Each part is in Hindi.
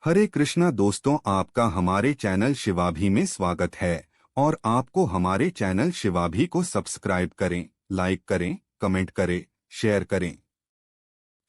हरे कृष्णा दोस्तों, आपका हमारे चैनल शिवाभी में स्वागत है। और आपको हमारे चैनल शिवाभी को सब्सक्राइब करें, लाइक करें, कमेंट करें, शेयर करें।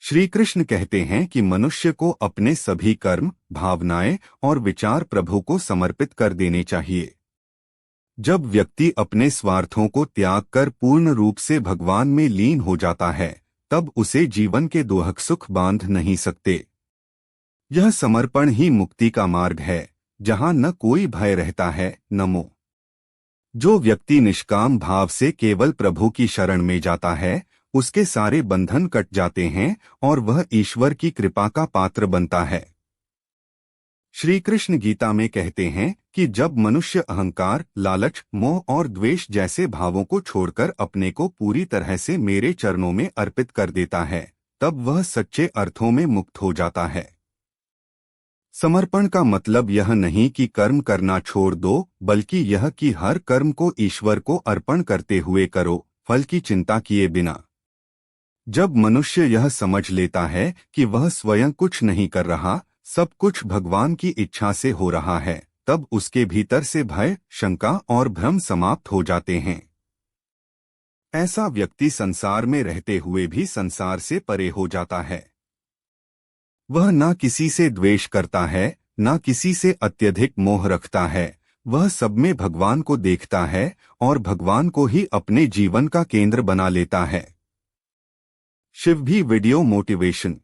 श्री कृष्ण कहते हैं कि मनुष्य को अपने सभी कर्म, भावनाएं और विचार प्रभु को समर्पित कर देने चाहिए। जब व्यक्ति अपने स्वार्थों को त्याग कर पूर्ण रूप से भगवान में लीन हो जाता है, तब उसे जीवन के दुख सुख बांध नहीं सकते। यह समर्पण ही मुक्ति का मार्ग है, जहां न कोई भय रहता है, न मोह। जो व्यक्ति निष्काम भाव से केवल प्रभु की शरण में जाता है, उसके सारे बंधन कट जाते हैं और वह ईश्वर की कृपा का पात्र बनता है। श्री कृष्ण गीता में कहते हैं कि जब मनुष्य अहंकार, लालच, मोह और द्वेष जैसे भावों को छोड़कर अपने को पूरी तरह से मेरे चरणों में अर्पित कर देता है, तब वह सच्चे अर्थों में मुक्त हो जाता है। समर्पण का मतलब यह नहीं कि कर्म करना छोड़ दो, बल्कि यह कि हर कर्म को ईश्वर को अर्पण करते हुए करो, फल की चिंता किए बिना। जब मनुष्य यह समझ लेता है कि वह स्वयं कुछ नहीं कर रहा, सब कुछ भगवान की इच्छा से हो रहा है, तब उसके भीतर से भय, शंका और भ्रम समाप्त हो जाते हैं। ऐसा व्यक्ति संसार में रहते हुए भी संसार से परे हो जाता है। वह न किसी से द्वेष करता है, न किसी से अत्यधिक मोह रखता है। वह सब में भगवान को देखता है और भगवान को ही अपने जीवन का केंद्र बना लेता है। शिव भी वीडियो मोटिवेशन।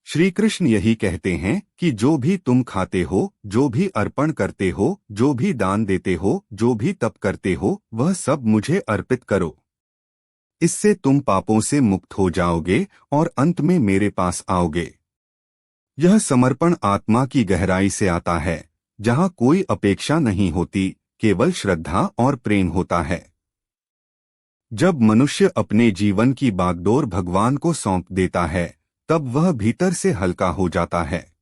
श्री कृष्ण यही कहते हैं कि जो भी तुम खाते हो, जो भी अर्पण करते हो, जो भी दान देते हो, जो भी तप करते हो, वह सब मुझे अर्पित करो। इससे तुम पापों से मुक्त हो जाओगे और अंत में मेरे पास आओगे। यह समर्पण आत्मा की गहराई से आता है, जहां कोई अपेक्षा नहीं होती, केवल श्रद्धा और प्रेम होता है। जब मनुष्य अपने जीवन की बागडोर भगवान को सौंप देता है, तब वह भीतर से हल्का हो जाता है।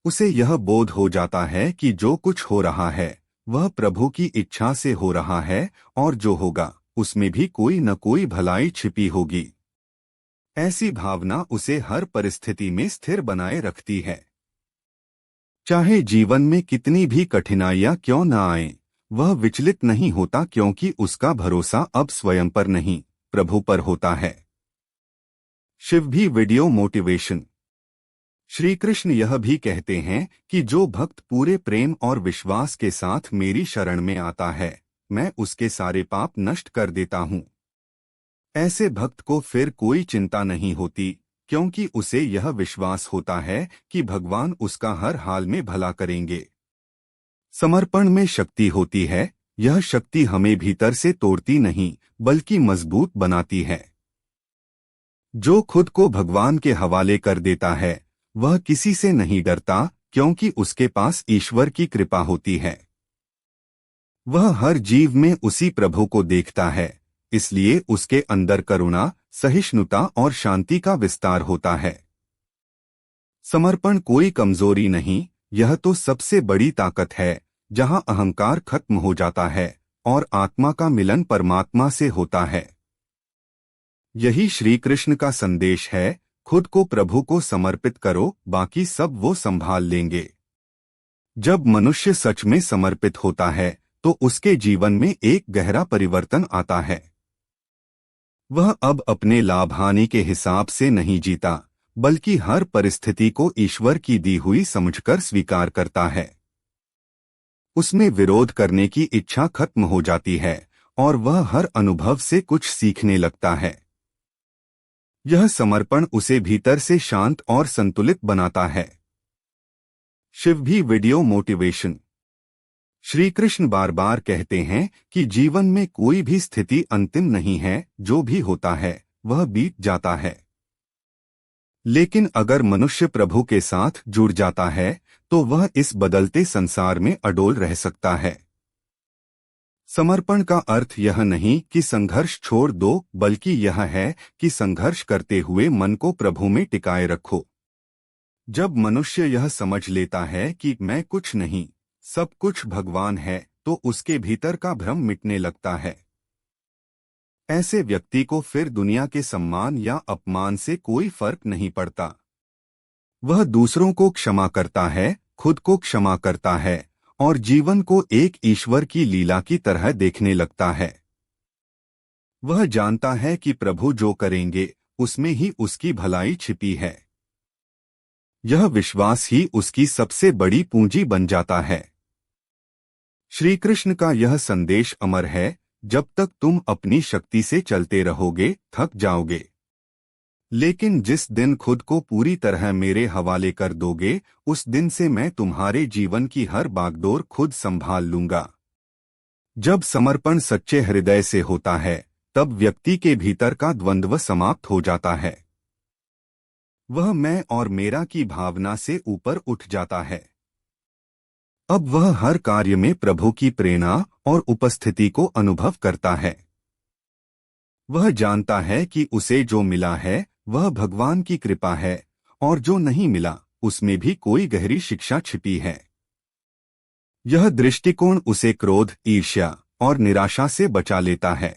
उसे यह बोध हो जाता है कि जो कुछ हो रहा है, वह प्रभु की इच्छा से हो रहा है और जो होगा, उसमें भी कोई न कोई भलाई छिपी होगी। ऐसी भावना उसे हर परिस्थिति में स्थिर बनाए रखती है। चाहे जीवन में कितनी भी कठिनाइयां क्यों न आएं, वह विचलित नहीं होता, क्योंकि उसका भरोसा अब स्वयं पर नहीं, प्रभु पर होता है। शिव भी वीडियो मोटिवेशन। श्री कृष्ण यह भी कहते हैं कि जो भक्त पूरे प्रेम और विश्वास के साथ मेरी शरण में आता है, मैं उसके सारे पाप नष्ट कर देता हूँ। ऐसे भक्त को फिर कोई चिंता नहीं होती, क्योंकि उसे यह विश्वास होता है कि भगवान उसका हर हाल में भला करेंगे। समर्पण में शक्ति होती है। यह शक्ति हमें भीतर से तोड़ती नहीं, बल्कि मजबूत बनाती है। जो खुद को भगवान के हवाले कर देता है, वह किसी से नहीं डरता, क्योंकि उसके पास ईश्वर की कृपा होती है। वह हर जीव में उसी प्रभु को देखता है, इसलिए उसके अंदर करुणा, सहिष्णुता और शांति का विस्तार होता है। समर्पण कोई कमजोरी नहीं, यह तो सबसे बड़ी ताकत है, जहां अहंकार खत्म हो जाता है और आत्मा का मिलन परमात्मा से होता है। यही श्री कृष्ण का संदेश है, खुद को प्रभु को समर्पित करो, बाकी सब वो संभाल लेंगे। जब मनुष्य सच में समर्पित होता है, तो उसके जीवन में एक गहरा परिवर्तन आता है। वह अब अपने लाभ हानि के हिसाब से नहीं जीता, बल्कि हर परिस्थिति को ईश्वर की दी हुई समझकर स्वीकार करता है। उसमें विरोध करने की इच्छा खत्म हो जाती है और वह हर अनुभव से कुछ सीखने लगता है। यह समर्पण उसे भीतर से शांत और संतुलित बनाता है। शिव भी वीडियो मोटिवेशन। श्री कृष्ण बार बार कहते हैं कि जीवन में कोई भी स्थिति अंतिम नहीं है, जो भी होता है वह बीत जाता है। लेकिन अगर मनुष्य प्रभु के साथ जुड़ जाता है, तो वह इस बदलते संसार में अडोल रह सकता है। समर्पण का अर्थ यह नहीं कि संघर्ष छोड़ दो, बल्कि यह है कि संघर्ष करते हुए मन को प्रभु में टिकाए रखो। जब मनुष्य यह समझ लेता है कि मैं कुछ नहीं, सब कुछ भगवान है, तो उसके भीतर का भ्रम मिटने लगता है। ऐसे व्यक्ति को फिर दुनिया के सम्मान या अपमान से कोई फर्क नहीं पड़ता। वह दूसरों को क्षमा करता है, खुद को क्षमा करता है और जीवन को एक ईश्वर की लीला की तरह देखने लगता है। वह जानता है कि प्रभु जो करेंगे उसमें ही उसकी भलाई छिपी है। यह विश्वास ही उसकी सबसे बड़ी पूंजी बन जाता है। श्री कृष्ण का यह संदेश अमर है, जब तक तुम अपनी शक्ति से चलते रहोगे थक जाओगे, लेकिन जिस दिन खुद को पूरी तरह मेरे हवाले कर दोगे, उस दिन से मैं तुम्हारे जीवन की हर बागडोर खुद संभाल लूंगा। जब समर्पण सच्चे हृदय से होता है, तब व्यक्ति के भीतर का द्वंद्व समाप्त हो जाता है। वह मैं और मेरा की भावना से ऊपर उठ जाता है। अब वह हर कार्य में प्रभु की प्रेरणा और उपस्थिति को अनुभव करता है। वह जानता है कि उसे जो मिला है वह भगवान की कृपा है और जो नहीं मिला उसमें भी कोई गहरी शिक्षा छिपी है। यह दृष्टिकोण उसे क्रोध, ईर्ष्या और निराशा से बचा लेता है।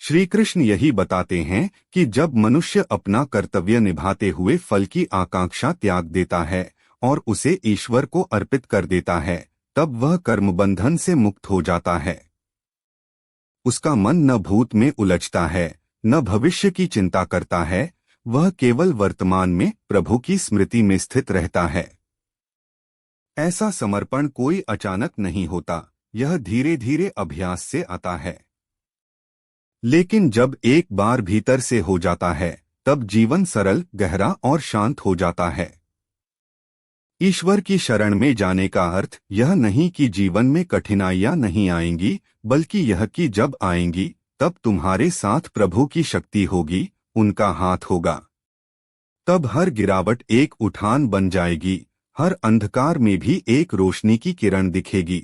श्री कृष्ण यही बताते हैं कि जब मनुष्य अपना कर्तव्य निभाते हुए फल की आकांक्षा त्याग देता है और उसे ईश्वर को अर्पित कर देता है, तब वह कर्मबंधन से मुक्त हो जाता है। उसका मन न भूत में उलझता है, न भविष्य की चिंता करता है, वह केवल वर्तमान में प्रभु की स्मृति में स्थित रहता है। ऐसा समर्पण कोई अचानक नहीं होता, यह धीरे धीरे अभ्यास से आता है। लेकिन जब एक बार भीतर से हो जाता है, तब जीवन सरल, गहरा और शांत हो जाता है। ईश्वर की शरण में जाने का अर्थ यह नहीं कि जीवन में कठिनाइयां नहीं आएंगी, बल्कि यह कि जब आएंगी तब तुम्हारे साथ प्रभु की शक्ति होगी, उनका हाथ होगा। तब हर गिरावट एक उठान बन जाएगी, हर अंधकार में भी एक रोशनी की किरण दिखेगी।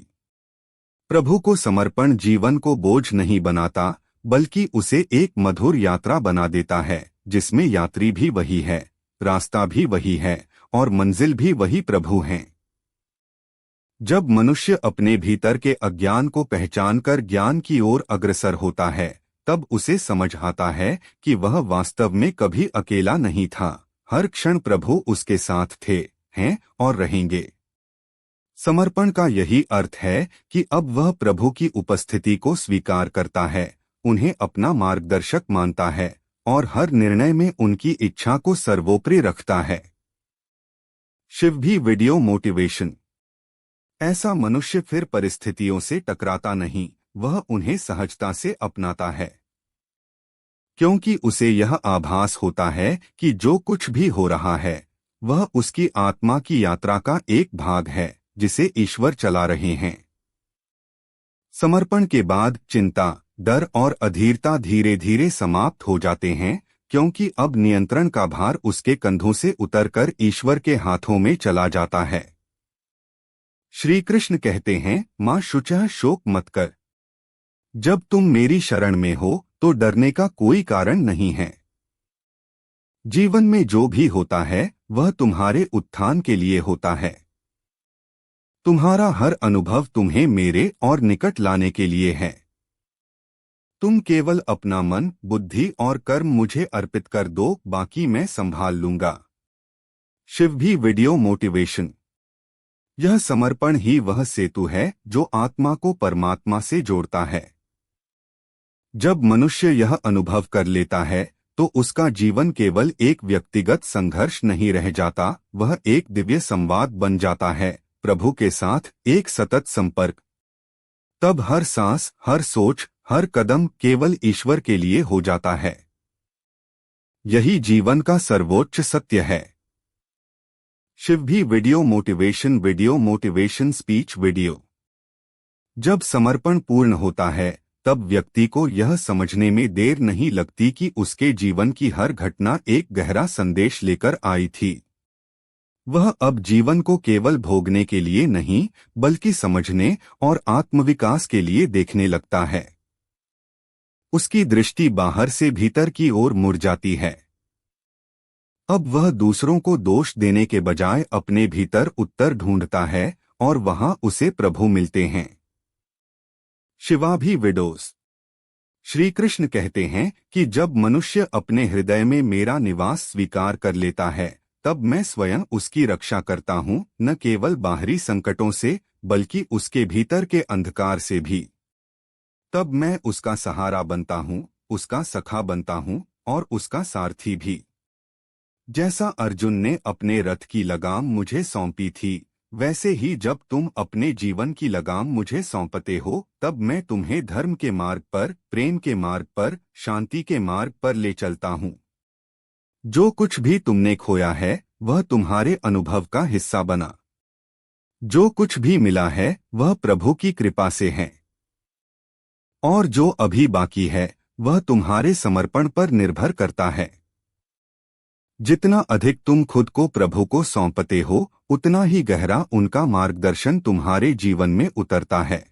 प्रभु को समर्पण जीवन को बोझ नहीं बनाता, बल्कि उसे एक मधुर यात्रा बना देता है, जिसमें यात्री भी वही है, रास्ता भी वही है और मंजिल भी वही प्रभु हैं। जब मनुष्य अपने भीतर के अज्ञान को पहचानकर ज्ञान की ओर अग्रसर होता है, तब उसे समझ आता है कि वह वास्तव में कभी अकेला नहीं था। हर क्षण प्रभु उसके साथ थे, हैं और रहेंगे। समर्पण का यही अर्थ है कि अब वह प्रभु की उपस्थिति को स्वीकार करता है, उन्हें अपना मार्गदर्शक मानता है और हर निर्णय में उनकी इच्छा को सर्वोपरि रखता है। शिव भी वीडियो मोटिवेशन। ऐसा मनुष्य फिर परिस्थितियों से टकराता नहीं, वह उन्हें सहजता से अपनाता है, क्योंकि उसे यह आभास होता है कि जो कुछ भी हो रहा है वह उसकी आत्मा की यात्रा का एक भाग है, जिसे ईश्वर चला रहे हैं। समर्पण के बाद चिंता, डर और अधीरता धीरे धीरे समाप्त हो जाते हैं, क्योंकि अब नियंत्रण का भार उसके कंधों से उतरकर ईश्वर के हाथों में चला जाता है। श्री कृष्ण कहते हैं, मां शुचः शोक मत कर। जब तुम मेरी शरण में हो तो डरने का कोई कारण नहीं है। जीवन में जो भी होता है वह तुम्हारे उत्थान के लिए होता है। तुम्हारा हर अनुभव तुम्हें मेरे और निकट लाने के लिए है। तुम केवल अपना मन, बुद्धि और कर्म मुझे अर्पित कर दो, बाकी मैं संभाल लूंगा। शिव भी वीडियो मोटिवेशन। यह समर्पण ही वह सेतु है जो आत्मा को परमात्मा से जोड़ता है। जब मनुष्य यह अनुभव कर लेता है तो उसका जीवन केवल एक व्यक्तिगत संघर्ष नहीं रह जाता, वह एक दिव्य संवाद बन जाता है, प्रभु के साथ एक सतत संपर्क। तब हर सांस, हर सोच, हर कदम केवल ईश्वर के लिए हो जाता है। यही जीवन का सर्वोच्च सत्य है। शिव भी वीडियो मोटिवेशन स्पीच वीडियो। जब समर्पण पूर्ण होता है तब व्यक्ति को यह समझने में देर नहीं लगती कि उसके जीवन की हर घटना एक गहरा संदेश लेकर आई थी। वह अब जीवन को केवल भोगने के लिए नहीं, बल्कि समझने और आत्मविकास के लिए देखने लगता है। उसकी दृष्टि बाहर से भीतर की ओर मुड़ जाती है। अब वह दूसरों को दोष देने के बजाय अपने भीतर उत्तर ढूंढता है और वहां उसे प्रभु मिलते हैं। शिवाभी विडोज। श्री कृष्ण कहते हैं कि जब मनुष्य अपने हृदय में मेरा निवास स्वीकार कर लेता है, तब मैं स्वयं उसकी रक्षा करता हूँ, न केवल बाहरी संकटों से बल्कि उसके भीतर के अंधकार से भी। तब मैं उसका सहारा बनता हूँ, उसका सखा बनता हूँ और उसका सारथी भी। जैसा अर्जुन ने अपने रथ की लगाम मुझे सौंपी थी, वैसे ही जब तुम अपने जीवन की लगाम मुझे सौंपते हो, तब मैं तुम्हें धर्म के मार्ग पर, प्रेम के मार्ग पर, शांति के मार्ग पर ले चलता हूँ। जो कुछ भी तुमने खोया है वह तुम्हारे अनुभव का हिस्सा बना। जो कुछ भी मिला है वह प्रभु की कृपा से है, और जो अभी बाकी है वह तुम्हारे समर्पण पर निर्भर करता है। जितना अधिक तुम खुद को प्रभु को सौंपते हो, उतना ही गहरा उनका मार्गदर्शन तुम्हारे जीवन में उतरता है।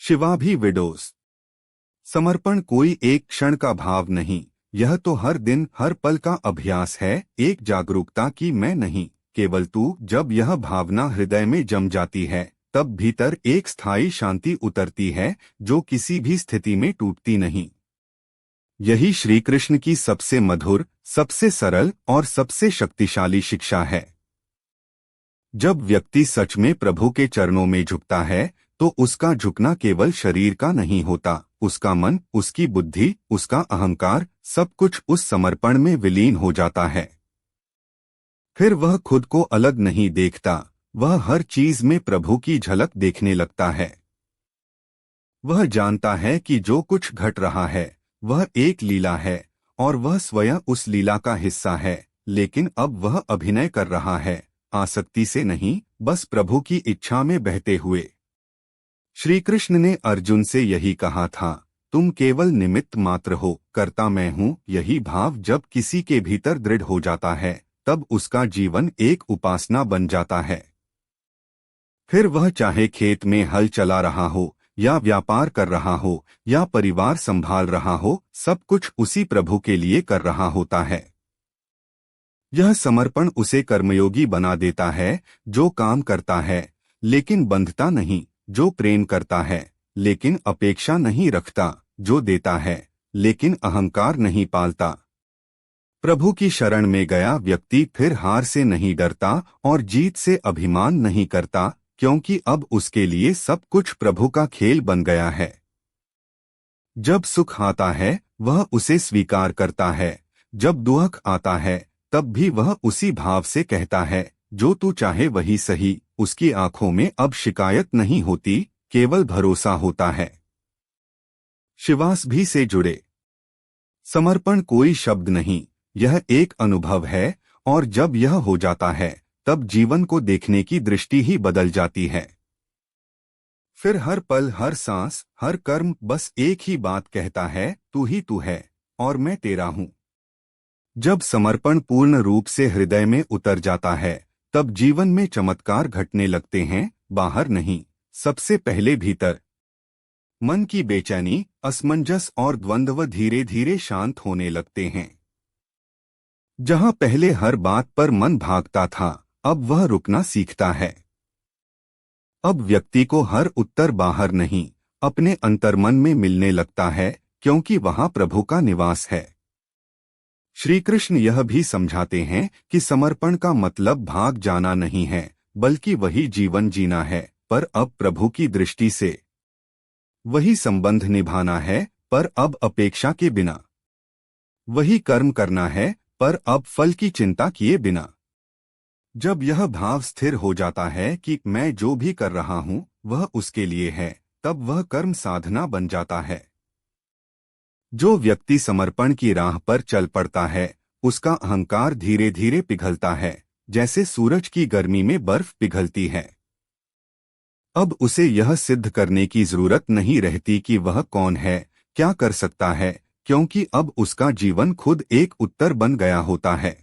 शिवाभी विडोज। समर्पण कोई एक क्षण का भाव नहीं, यह तो हर दिन हर पल का अभ्यास है, एक जागरूकता की मैं नहीं, केवल तू। जब यह भावना हृदय में जम जाती है, तब भीतर एक स्थायी शांति उतरती है जो किसी भी स्थिति में टूटती नहीं। यही श्री कृष्ण की सबसे मधुर, सबसे सरल और सबसे शक्तिशाली शिक्षा है। जब व्यक्ति सच में प्रभु के चरणों में झुकता है, तो उसका झुकना केवल शरीर का नहीं होता, उसका मन, उसकी बुद्धि, उसका अहंकार, सब कुछ उस समर्पण में विलीन हो जाता है। फिर वह खुद को अलग नहीं देखता, वह हर चीज में प्रभु की झलक देखने लगता है। वह जानता है कि जो कुछ घट रहा है वह एक लीला है, और वह स्वयं उस लीला का हिस्सा है, लेकिन अब वह अभिनय कर रहा है, आसक्ति से नहीं, बस प्रभु की इच्छा में बहते हुए। श्री कृष्ण ने अर्जुन से यही कहा था, तुम केवल निमित्त मात्र हो, करता मैं हूँ। यही भाव जब किसी के भीतर दृढ़ हो जाता है, तब उसका जीवन एक उपासना बन जाता है। फिर वह चाहे खेत में हल चला रहा हो, या व्यापार कर रहा हो, या परिवार संभाल रहा हो, सब कुछ उसी प्रभु के लिए कर रहा होता है। यह समर्पण उसे कर्मयोगी बना देता है, जो काम करता है लेकिन बंधता नहीं, जो प्रेम करता है लेकिन अपेक्षा नहीं रखता, जो देता है लेकिन अहंकार नहीं पालता। प्रभु की शरण में गया व्यक्ति फिर हार से नहीं डरता और जीत से अभिमान नहीं करता, क्योंकि अब उसके लिए सब कुछ प्रभु का खेल बन गया है। जब सुख आता है वह उसे स्वीकार करता है, जब दुख आता है तब भी वह उसी भाव से कहता है, जो तू चाहे वही सही। उसकी आंखों में अब शिकायत नहीं होती, केवल भरोसा होता है। शिवास भी से जुड़े। समर्पण कोई शब्द नहीं, यह एक अनुभव है, और जब यह हो जाता है तब जीवन को देखने की दृष्टि ही बदल जाती है। फिर हर पल, हर सांस, हर कर्म बस एक ही बात कहता है, तू ही तू है और मैं तेरा हूँ। जब समर्पण पूर्ण रूप से हृदय में उतर जाता है, तब जीवन में चमत्कार घटने लगते हैं, बाहर नहीं, सबसे पहले भीतर। मन की बेचैनी, असमंजस और द्वंद्व धीरे धीरे शांत होने लगते हैं। जहां पहले हर बात पर मन भागता था, अब वह रुकना सीखता है। अब व्यक्ति को हर उत्तर बाहर नहीं, अपने अंतर्मन में मिलने लगता है, क्योंकि वहां प्रभु का निवास है। श्री कृष्ण यह भी समझाते हैं कि समर्पण का मतलब भाग जाना नहीं है, बल्कि वही जीवन जीना है, पर अब प्रभु की दृष्टि से। वही संबंध निभाना है, पर अब अपेक्षा के बिना। वही कर्म करना है, पर अब फल की चिंता किए बिना। जब यह भाव स्थिर हो जाता है कि मैं जो भी कर रहा हूँ वह उसके लिए है, तब वह कर्म साधना बन जाता है। जो व्यक्ति समर्पण की राह पर चल पड़ता है, उसका अहंकार धीरे धीरे पिघलता है, जैसे सूरज की गर्मी में बर्फ पिघलती है। अब उसे यह सिद्ध करने की जरूरत नहीं रहती कि वह कौन है, क्या कर सकता है, क्योंकि अब उसका जीवन खुद एक उत्तर बन गया होता है।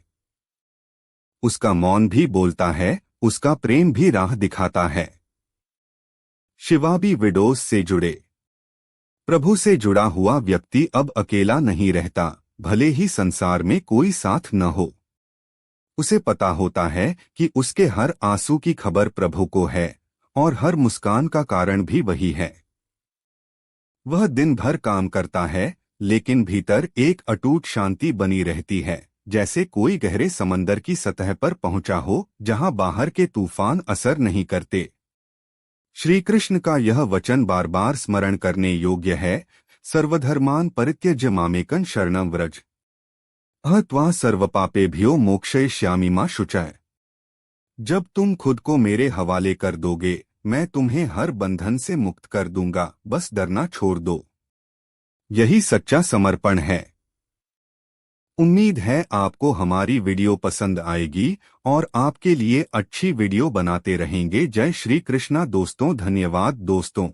उसका मौन भी बोलता है, उसका प्रेम भी राह दिखाता है। शिवाबी विडोज से जुड़े। प्रभु से जुड़ा हुआ व्यक्ति अब अकेला नहीं रहता, भले ही संसार में कोई साथ न हो। उसे पता होता है कि उसके हर आंसू की खबर प्रभु को है, और हर मुस्कान का कारण भी वही है। वह दिन भर काम करता है, लेकिन भीतर एक अटूट शांति बनी रहती है, जैसे कोई गहरे समंदर की सतह पर पहुंचा हो, जहां बाहर के तूफान असर नहीं करते। श्री कृष्ण का यह वचन बार बार स्मरण करने योग्य है। सर्वधर्मान परित्यज्य मामेकं शरणं व्रज, अहं त्वा सर्वपापेभ्यो मोक्षयिष्यामि मा शुचः। जब तुम खुद को मेरे हवाले कर दोगे, मैं तुम्हें हर बंधन से मुक्त कर दूंगा, बस डरना छोड़ दो। यही सच्चा समर्पण है। उम्मीद है आपको हमारी वीडियो पसंद आएगी और आपके लिए अच्छी वीडियो बनाते रहेंगे। जय श्री कृष्णा दोस्तों, धन्यवाद दोस्तों।